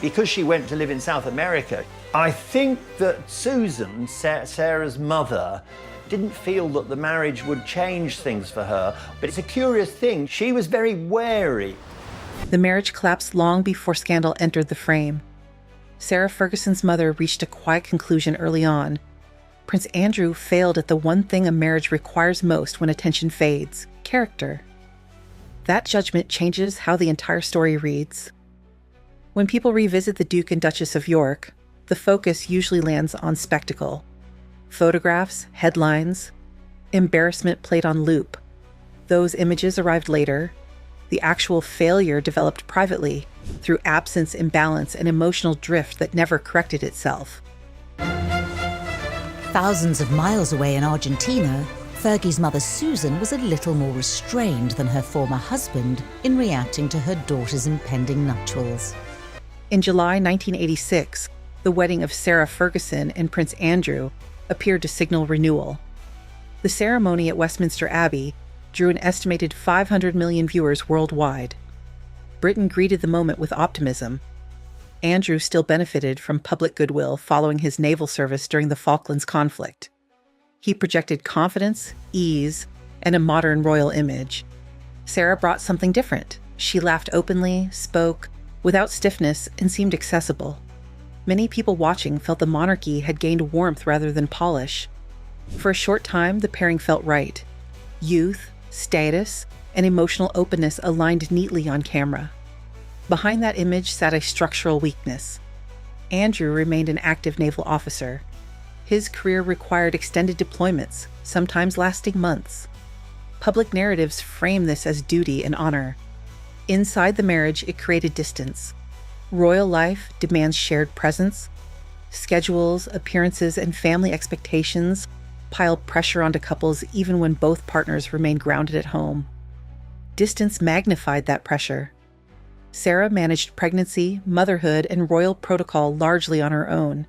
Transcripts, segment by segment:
Because she went to live in South America, I think that Susan, Sarah's mother, didn't feel that the marriage would change things for her. But it's a curious thing. She was very wary. The marriage collapsed long before scandal entered the frame. Sarah Ferguson's mother reached a quiet conclusion early on. Prince Andrew failed at the one thing a marriage requires most when attention fades: character. That judgment changes how the entire story reads. When people revisit the Duke and Duchess of York, the focus usually lands on spectacle. Photographs, headlines, embarrassment played on loop. Those images arrived later. The actual failure developed privately through absence, imbalance, and emotional drift that never corrected itself. Thousands of miles away in Argentina, Fergie's mother Susan was a little more restrained than her former husband in reacting to her daughter's impending nuptials. In July 1986, the wedding of Sarah Ferguson and Prince Andrew appeared to signal renewal. The ceremony at Westminster Abbey drew an estimated 500 million viewers worldwide. Britain greeted the moment with optimism. Andrew still benefited from public goodwill following his naval service during the Falklands conflict. He projected confidence, ease, and a modern royal image. Sarah brought something different. She laughed openly, spoke without stiffness, and seemed accessible. Many people watching felt the monarchy had gained warmth rather than polish. For a short time, the pairing felt right. Youth, status, and emotional openness aligned neatly on camera. Behind that image sat a structural weakness. Andrew remained an active naval officer. His career required extended deployments, sometimes lasting months. Public narratives frame this as duty and honor. Inside the marriage, it created distance. Royal life demands shared presence. Schedules, appearances, and family expectations pile pressure onto couples even when both partners remain grounded at home. Distance magnified that pressure. Sarah managed pregnancy, motherhood, and royal protocol largely on her own.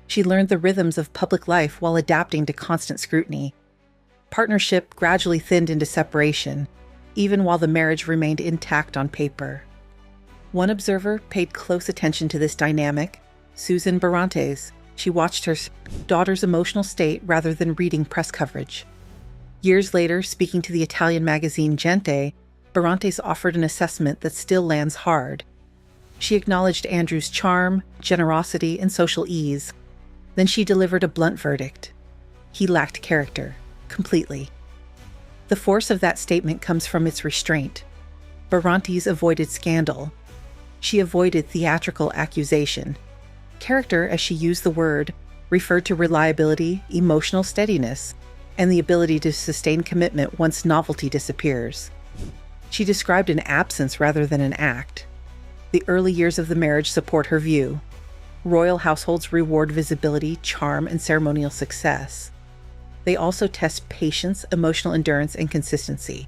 She learned the rhythms of public life while adapting to constant scrutiny. Partnership gradually thinned into separation, even while the marriage remained intact on paper. One observer paid close attention to this dynamic, Susan Barantes. She watched her daughter's emotional state rather than reading press coverage. Years later, speaking to the Italian magazine Gente, Barantes offered an assessment that still lands hard. She acknowledged Andrew's charm, generosity, and social ease. Then she delivered a blunt verdict. He lacked character, completely. The force of that statement comes from its restraint. Barantes avoided scandal. She avoided theatrical accusation. Character, as she used the word, referred to reliability, emotional steadiness, and the ability to sustain commitment once novelty disappears. She described an absence rather than an act. The early years of the marriage support her view. Royal households reward visibility, charm, and ceremonial success. They also test patience, emotional endurance, and consistency.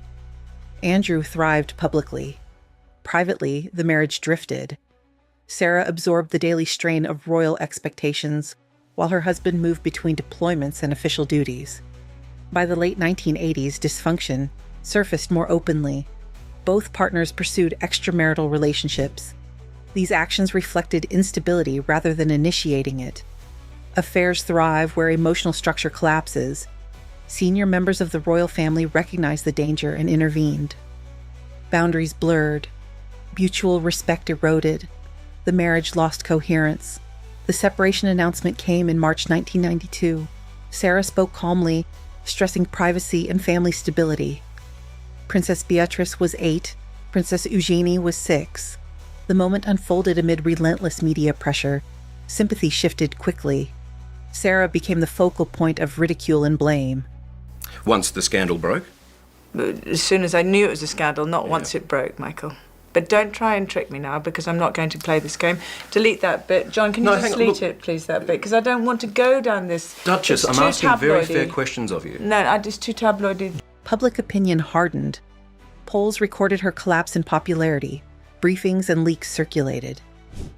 Andrew thrived publicly. Privately, the marriage drifted. Sarah absorbed the daily strain of royal expectations, while her husband moved between deployments and official duties. By the late 1980s, dysfunction surfaced more openly. Both partners pursued extramarital relationships. These actions reflected instability rather than initiating it. Affairs thrive where emotional structure collapses. Senior members of the royal family recognized the danger and intervened. Boundaries blurred. Mutual respect eroded. The marriage lost coherence. The separation announcement came in March 1992. Sarah spoke calmly, stressing privacy and family stability. Princess Beatrice was 8. Princess Eugenie was 6. The moment unfolded amid relentless media pressure. Sympathy shifted quickly. Sarah became the focal point of ridicule and blame. Once the scandal broke? As soon as I knew it was a scandal, not once it broke, Michael. But don't try and trick me now, because I'm not going to play this game. Delete that bit. John, can you just delete it, please, that bit? Because I don't want to go down this... Duchess, I'm asking very fair questions of you. No, it's too tabloidy. Public opinion hardened. Polls recorded her collapse in popularity. Briefings and leaks circulated.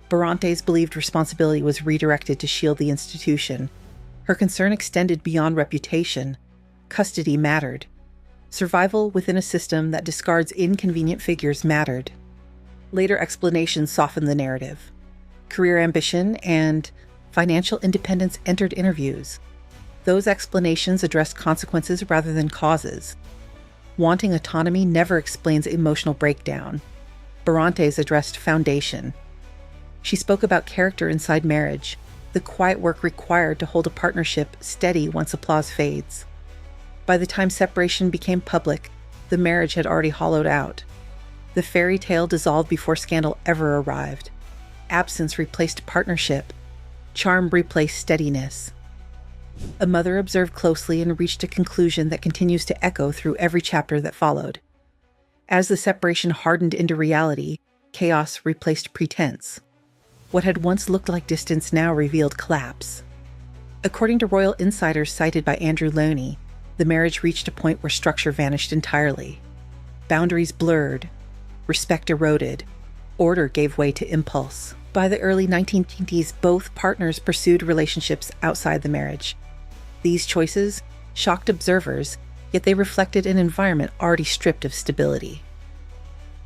Barantes believed responsibility was redirected to shield the institution. Her concern extended beyond reputation. Custody mattered. Survival within a system that discards inconvenient figures mattered. Later explanations softened the narrative. Career ambition and financial independence entered interviews. Those explanations addressed consequences rather than causes. Wanting autonomy never explains emotional breakdown. Barantes addressed foundation. She spoke about character inside marriage, the quiet work required to hold a partnership steady once applause fades. By the time separation became public, the marriage had already hollowed out. The fairy tale dissolved before scandal ever arrived. Absence replaced partnership. Charm replaced steadiness. A mother observed closely and reached a conclusion that continues to echo through every chapter that followed. As the separation hardened into reality, chaos replaced pretense. What had once looked like distance now revealed collapse. According to royal insiders cited by Andrew Loney, the marriage reached a point where structure vanished entirely. Boundaries blurred, respect eroded, order gave way to impulse. By the early 1920s, both partners pursued relationships outside the marriage. These choices shocked observers, yet they reflected an environment already stripped of stability.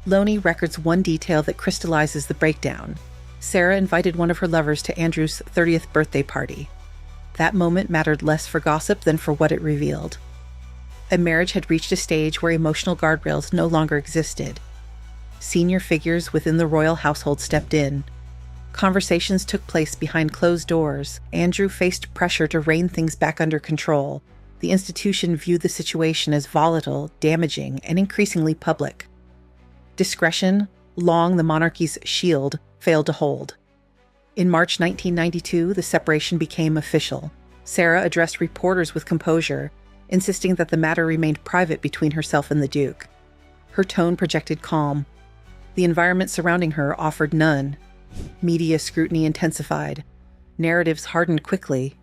Loney records one detail that crystallizes the breakdown. Sarah invited one of her lovers to Andrew's 30th birthday party. That moment mattered less for gossip than for what it revealed. A marriage had reached a stage where emotional guardrails no longer existed. Senior figures within the royal household stepped in. Conversations took place behind closed doors. Andrew faced pressure to rein things back under control. The institution viewed the situation as volatile, damaging, and increasingly public. Discretion, long the monarchy's shield, failed to hold. In March 1992, the separation became official. Sarah addressed reporters with composure, insisting that the matter remained private between herself and the Duke. Her tone projected calm. The environment surrounding her offered none. Media scrutiny intensified. Narratives hardened quickly.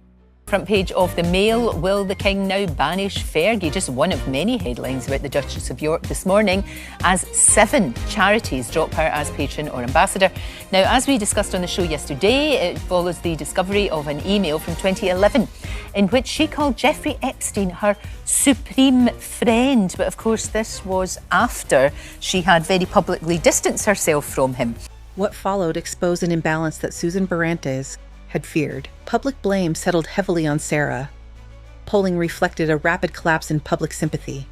Front page of the Mail, will the King now banish Fergie? Just one of many headlines about the Duchess of York this morning, as 7 charities drop her as patron or ambassador. Now, as we discussed on the show yesterday, it follows the discovery of an email from 2011 in which she called Jeffrey Epstein her supreme friend. But of course, this was after she had very publicly distanced herself from him. What followed exposed an imbalance that Susan Barantes had feared. Public blame settled heavily on Sarah. Polling reflected a rapid collapse in public sympathy.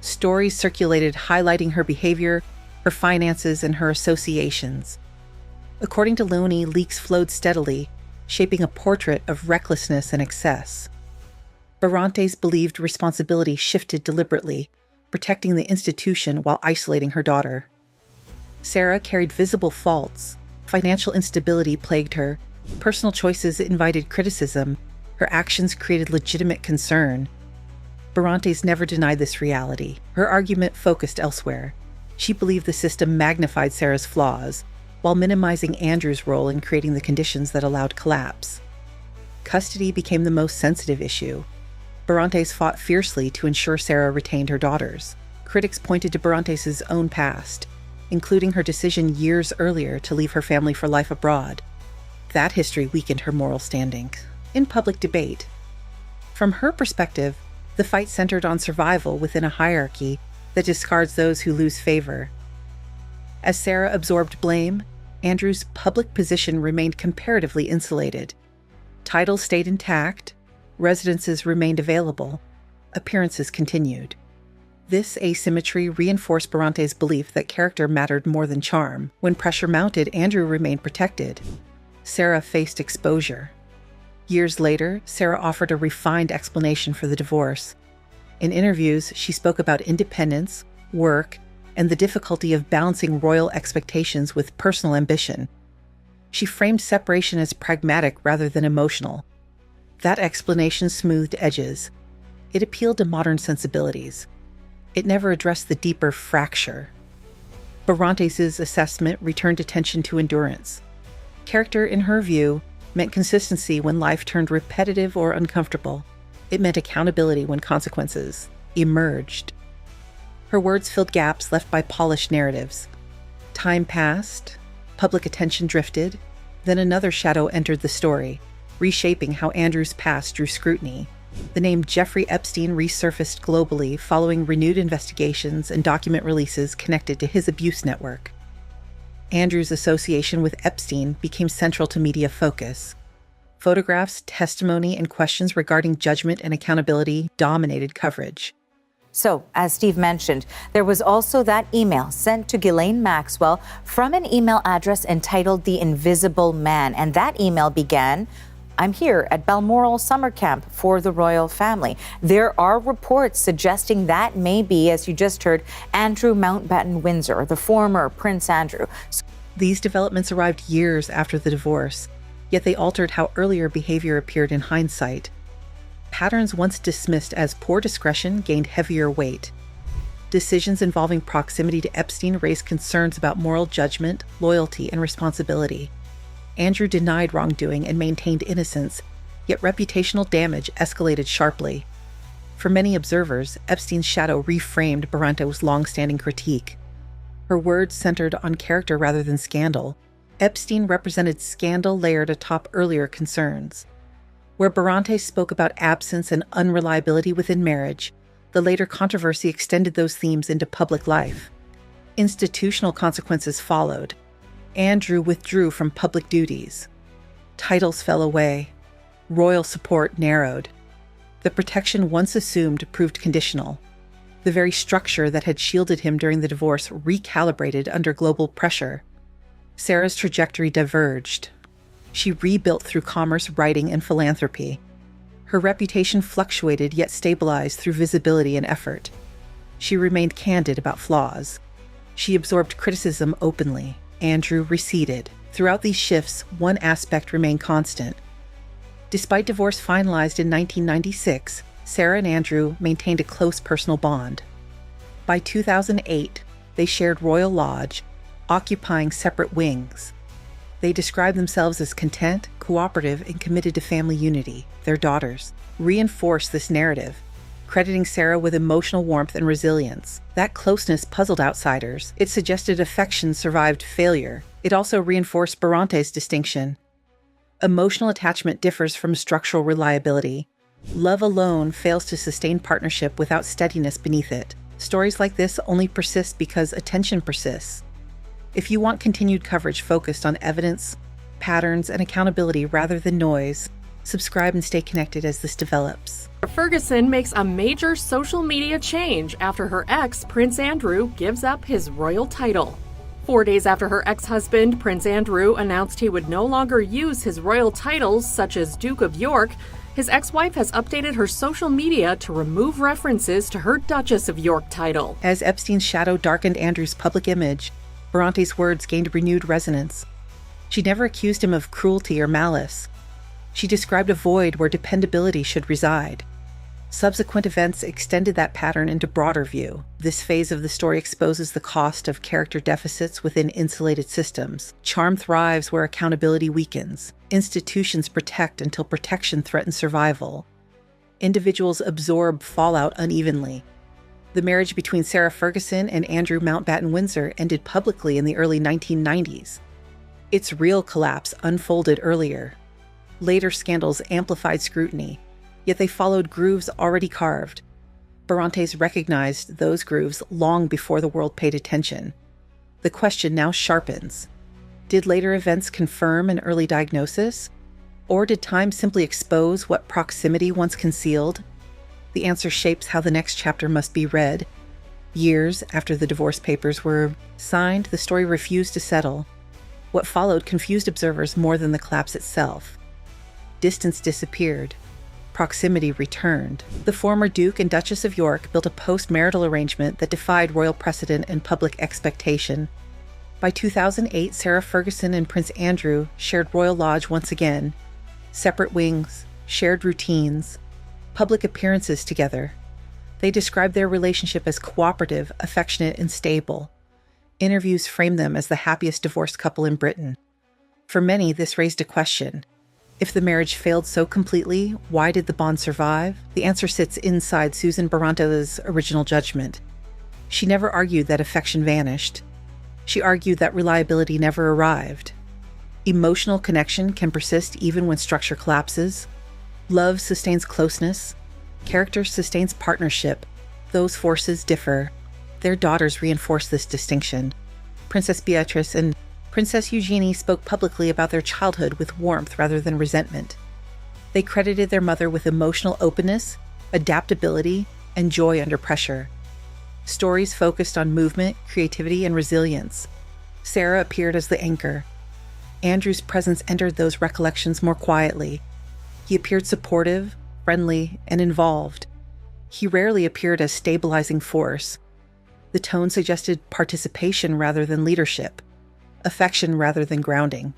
Stories circulated highlighting her behavior, her finances, and her associations. According to Loney, leaks flowed steadily, shaping a portrait of recklessness and excess. Barantes believed responsibility shifted deliberately, protecting the institution while isolating her daughter. Sarah carried visible faults. Financial instability plagued her. Personal choices invited criticism. Her actions created legitimate concern. Barantes never denied this reality. Her argument focused elsewhere. She believed the system magnified Sarah's flaws, while minimizing Andrew's role in creating the conditions that allowed collapse. Custody became the most sensitive issue. Barantes fought fiercely to ensure Sarah retained her daughters. Critics pointed to Barantes' own past, including her decision years earlier to leave her family for life abroad. That history weakened her moral standing in public debate. From her perspective, the fight centered on survival within a hierarchy that discards those who lose favor. As Sarah absorbed blame, Andrew's public position remained comparatively insulated. Titles stayed intact, residences remained available, appearances continued. This asymmetry reinforced Barantes' belief that character mattered more than charm. When pressure mounted, Andrew remained protected. Sarah faced exposure. Years later, Sarah offered a refined explanation for the divorce. In interviews, she spoke about independence, work, and the difficulty of balancing royal expectations with personal ambition. She framed separation as pragmatic rather than emotional. That explanation smoothed edges. It appealed to modern sensibilities. It never addressed the deeper fracture. Barantes' assessment returned attention to endurance. Character, in her view, meant consistency when life turned repetitive or uncomfortable. It meant accountability when consequences emerged. Her words filled gaps left by polished narratives. Time passed, public attention drifted, then another shadow entered the story, reshaping how Andrew's past drew scrutiny. The name Jeffrey Epstein resurfaced globally following renewed investigations and document releases connected to his abuse network. Andrew's association with Epstein became central to media focus. Photographs, testimony, and questions regarding judgment and accountability dominated coverage. So, as Steve mentioned, there was also that email sent to Ghislaine Maxwell from an email address entitled The Invisible Man. And that email began, "I'm here at Balmoral Summer Camp for the royal family." There are reports suggesting that may be, as you just heard, Andrew Mountbatten Windsor, the former Prince Andrew. These developments arrived years after the divorce, yet they altered how earlier behavior appeared in hindsight. Patterns once dismissed as poor discretion gained heavier weight. Decisions involving proximity to Epstein raised concerns about moral judgment, loyalty, and responsibility. Andrew denied wrongdoing and maintained innocence, yet reputational damage escalated sharply. For many observers, Epstein's shadow reframed Barante's long-standing critique. Her words centered on character rather than scandal. Epstein represented scandal layered atop earlier concerns. Where Barante spoke about absence and unreliability within marriage, the later controversy extended those themes into public life. Institutional consequences followed. Andrew withdrew from public duties. Titles fell away. Royal support narrowed. The protection once assumed proved conditional. The very structure that had shielded him during the divorce recalibrated under global pressure. Sarah's trajectory diverged. She rebuilt through commerce, writing, and philanthropy. Her reputation fluctuated yet stabilized through visibility and effort. She remained candid about flaws. She absorbed criticism openly. Andrew receded. Throughout these shifts, one aspect remained constant. Despite divorce finalized in 1996, Sarah and Andrew maintained a close personal bond. By 2008, they shared Royal Lodge, occupying separate wings. They described themselves as content, cooperative, and committed to family unity. Their daughters reinforced this narrative, crediting Sarah with emotional warmth and resilience. That closeness puzzled outsiders. It suggested affection survived failure. It also reinforced Barante's distinction. Emotional attachment differs from structural reliability. Love alone fails to sustain partnership without steadiness beneath it. Stories like this only persist because attention persists. If you want continued coverage focused on evidence, patterns, and accountability rather than noise, subscribe and stay connected as this develops. Ferguson makes a major social media change after her ex, Prince Andrew, gives up his royal title. 4 days after her ex-husband, Prince Andrew, announced he would no longer use his royal titles, such as Duke of York, his ex-wife has updated her social media to remove references to her Duchess of York title. As Epstein's shadow darkened Andrew's public image, Barante's words gained renewed resonance. She never accused him of cruelty or malice. She described a void where dependability should reside. Subsequent events extended that pattern into broader view. This phase of the story exposes the cost of character deficits within insulated systems. Charm thrives where accountability weakens. Institutions protect until protection threatens survival. Individuals absorb fallout unevenly. The marriage between Sarah Ferguson and Andrew Mountbatten Windsor ended publicly in the early 1990s. Its real collapse unfolded earlier. Later scandals amplified scrutiny, yet they followed grooves already carved. Barantes recognized those grooves long before the world paid attention. The question now sharpens. Did later events confirm an early diagnosis? Or did time simply expose what proximity once concealed? The answer shapes how the next chapter must be read. Years after the divorce papers were signed, the story refused to settle. What followed confused observers more than the collapse itself. Distance disappeared. Proximity returned. The former Duke and Duchess of York built a post-marital arrangement that defied royal precedent and public expectation. By 2008, Sarah Ferguson and Prince Andrew shared Royal Lodge once again. Separate wings, shared routines, public appearances together. They described their relationship as cooperative, affectionate, and stable. Interviews framed them as the happiest divorced couple in Britain. For many, this raised a question. If the marriage failed so completely, why did the bond survive? The answer sits inside Susan Barante's original judgment. She never argued that affection vanished. She argued that reliability never arrived. Emotional connection can persist even when structure collapses. Love sustains closeness. Character sustains partnership. Those forces differ. Their daughters reinforce this distinction. Princess Beatrice and Princess Eugenie spoke publicly about their childhood with warmth rather than resentment. They credited their mother with emotional openness, adaptability, and joy under pressure. Stories focused on movement, creativity, and resilience. Sarah appeared as the anchor. Andrew's presence entered those recollections more quietly. He appeared supportive, friendly, and involved. He rarely appeared as stabilizing force. The tone suggested participation rather than leadership, affection rather than grounding.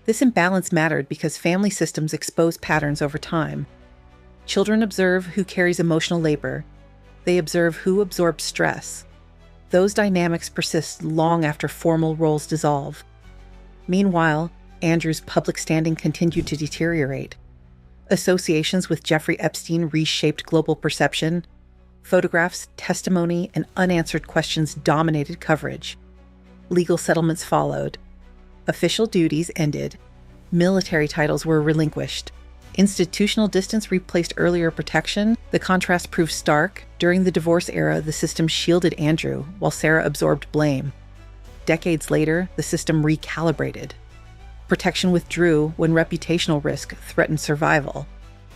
This imbalance mattered because family systems expose patterns over time. Children observe who carries emotional labor. They observe who absorbs stress. Those dynamics persist long after formal roles dissolve. Meanwhile, Andrew's public standing continued to deteriorate. Associations with Jeffrey Epstein reshaped global perception. Photographs, testimony, and unanswered questions dominated coverage. Legal settlements followed. Official duties ended. Military titles were relinquished. Institutional distance replaced earlier protection. The contrast proved stark. During the divorce era, the system shielded Andrew, while Sarah absorbed blame. Decades later, the system recalibrated. Protection withdrew when reputational risk threatened survival.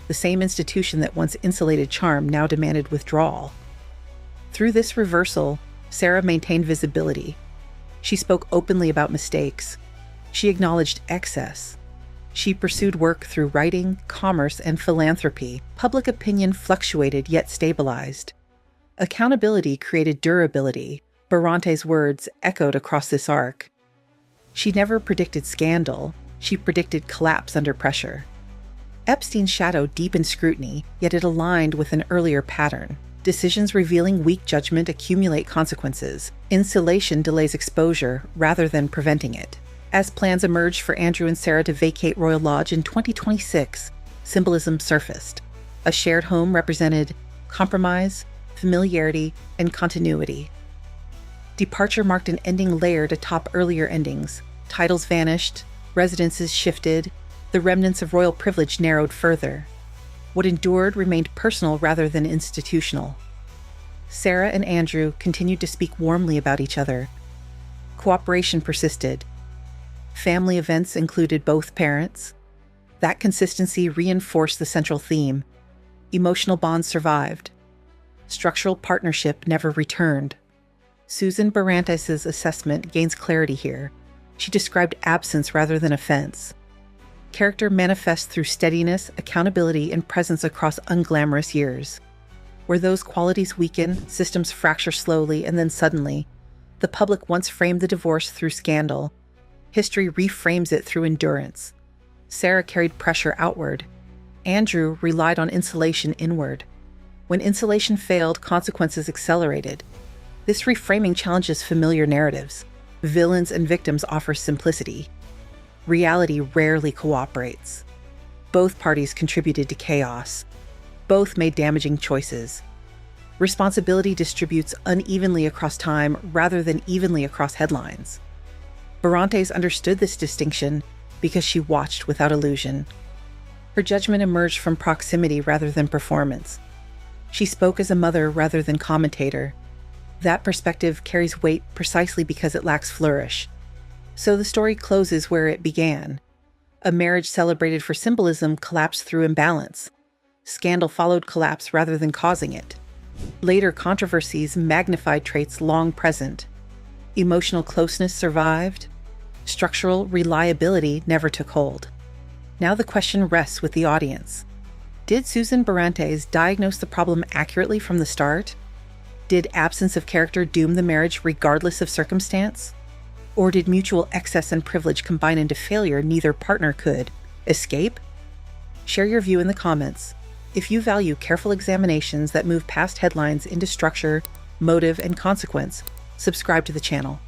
The same institution that once insulated charm now demanded withdrawal. Through this reversal, Sarah maintained visibility. She spoke openly about mistakes. She acknowledged excess. She pursued work through writing, commerce, and philanthropy. Public opinion fluctuated yet stabilized. Accountability created durability. Barante's words echoed across this arc. She never predicted scandal. She predicted collapse under pressure. Epstein's shadow deepened scrutiny, yet it aligned with an earlier pattern. Decisions revealing weak judgment accumulate consequences. Insulation delays exposure rather than preventing it. As plans emerged for Andrew and Sarah to vacate Royal Lodge in 2026, symbolism surfaced. A shared home represented compromise, familiarity, and continuity. Departure marked an ending layered atop earlier endings. Titles vanished, residences shifted, the remnants of royal privilege narrowed further. What endured remained personal rather than institutional. Sarah and Andrew continued to speak warmly about each other. Cooperation persisted. Family events included both parents. That consistency reinforced the central theme. Emotional bonds survived. Structural partnership never returned. Susan Barantes' assessment gains clarity here. She described absence rather than offense. Character manifests through steadiness, accountability, and presence across unglamorous years. Where those qualities weaken, systems fracture slowly and then suddenly. The public once framed the divorce through scandal. History reframes it through endurance. Sarah carried pressure outward. Andrew relied on insulation inward. When insulation failed, consequences accelerated. This reframing challenges familiar narratives. Villains and victims offer simplicity. Reality rarely cooperates. Both parties contributed to chaos. Both made damaging choices. Responsibility distributes unevenly across time rather than evenly across headlines. Barantes understood this distinction because she watched without illusion. Her judgment emerged from proximity rather than performance. She spoke as a mother rather than commentator. That perspective carries weight precisely because it lacks flourish. So the story closes where it began. A marriage celebrated for symbolism collapsed through imbalance. Scandal followed collapse rather than causing it. Later controversies magnified traits long present. Emotional closeness survived. Structural reliability never took hold. Now the question rests with the audience. Did Susan Barantes diagnose the problem accurately from the start? Did absence of character doom the marriage regardless of circumstance? Or did mutual excess and privilege combine into failure neither partner could escape? Share your view in the comments. If you value careful examinations that move past headlines into structure, motive, and consequence, subscribe to the channel.